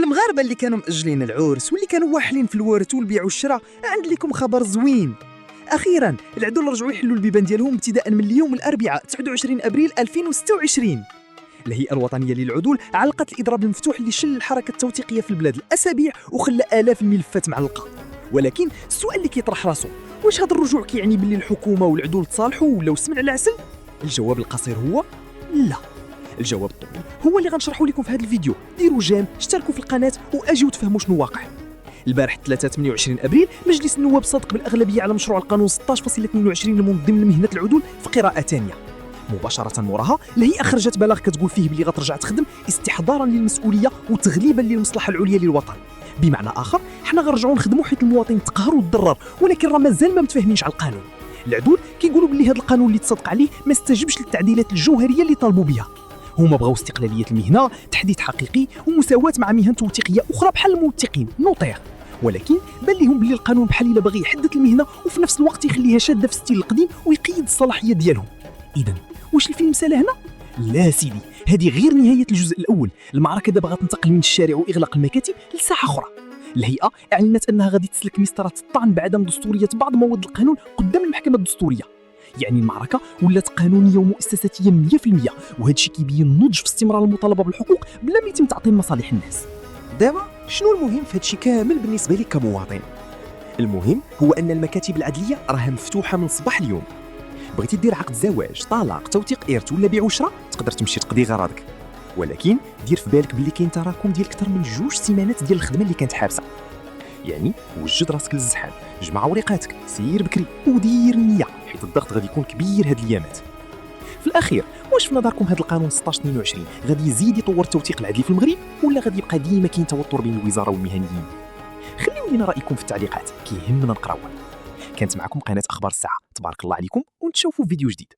المغاربه اللي كانوا مأجلين العرس واللي كانوا واحلين في الورث والبيع والشراء، عند لكم خبر زوين. اخيرا العدول رجعوا يحلوا البيبان ديالهم ابتداء من اليوم الاربعاء 29 ابريل 2026. الهيئه الوطنيه للعدول علقت الاضراب المفتوح اللي شل الحركه التوثيقيه في البلاد الاسابيع وخلى الاف الملفات معلقه. ولكن السؤال اللي كيطرح راسو، واش هذا الرجوع كيعني باللي الحكومه والعدول تصالحوا ولا سمع العسل؟ الجواب القصير هو لا. الجواب الطويل هو اللي غنشرحه لكم في هذا الفيديو. ديروا جيم، اشتركوا في القناه واجيو تفهموا شنو واقع. البارح 28 ابريل مجلس النواب صادق بالاغلبيه على مشروع القانون 16.22 المنظم لمهنه العدول في قراءه ثانيه. مباشره موراها الهيئه خرجت بلاغ كتقول فيه بلي غترجع تخدم استحضارا للمسؤوليه وتغليبا للمصلحه العليا للوطن. بمعنى اخر حنا غنرجعوا نخدموا حيت المواطن تقهر وتضرر، ولكن راه مازال ما متفاهمينش على القانون. العدول كيقولوا بلي هذا القانون اللي تصدق عليه ما استجبش للتعديلات الجوهريه اللي طالبوا بها. هما بغاو استقلاليه المهنه، تحديث حقيقي ومساواه مع مهن توثيقيه اخرى بحال الموثقين نوطير. ولكن بان لهم بلي القانون بحال الا باغي يحدث المهنه وفي نفس الوقت يخليها شاده في الستيل القديم ويقيد الصلاحيه ديالهم. اذا واش الفيلم سالا هنا؟ لا سيدي، هذه غير نهايه الجزء الاول. المعركه دابا غتنتقل من الشارع واغلاق المكاتب لساحه اخرى. الهيئه اعلنت انها غادي تسلك مسطره الطعن بعدم دستوريه بعض مواد القانون قدام المحكمه الدستوريه. يعني المعركه ولات قانونيه ومؤسساتيه 100%، وهذا الشيء كيبين نضج في استمرار المطالبه بالحقوق بلا ما يتم تعطيل مصالح الناس. دابا شنو المهم في هذا الشيء كامل بالنسبه لي كمواطن؟ المهم هو ان المكاتب العدليه راها مفتوحه من صباح اليوم. بغيتي دير عقد زواج، طلاق، توثيق ارث ولا بيع وشراء، تقدر تمشي تقضي غراضك. ولكن دير في بالك باللي كاين تراكم ديال اكثر من 2 سيمانات ديال الخدمه اللي كانت حابسه. يعني وجد راسك للزحام، جمع ورقاتك، سير بكري ودير النيه، حيت الضغط غادي يكون كبير هاد الايامات. في الاخير واش في نظركم هذا القانون 1622 غادي يزيد يطور التوثيق العدلي في المغرب، ولا غادي يبقى ديما كاين توتر بين الوزاره والمهنيين؟ خليو لنا رايكم في التعليقات، كيهمنا نقراوها. كانت معكم قناه اخبار الساعه، تبارك الله عليكم ونتشوفوا في فيديو جديد.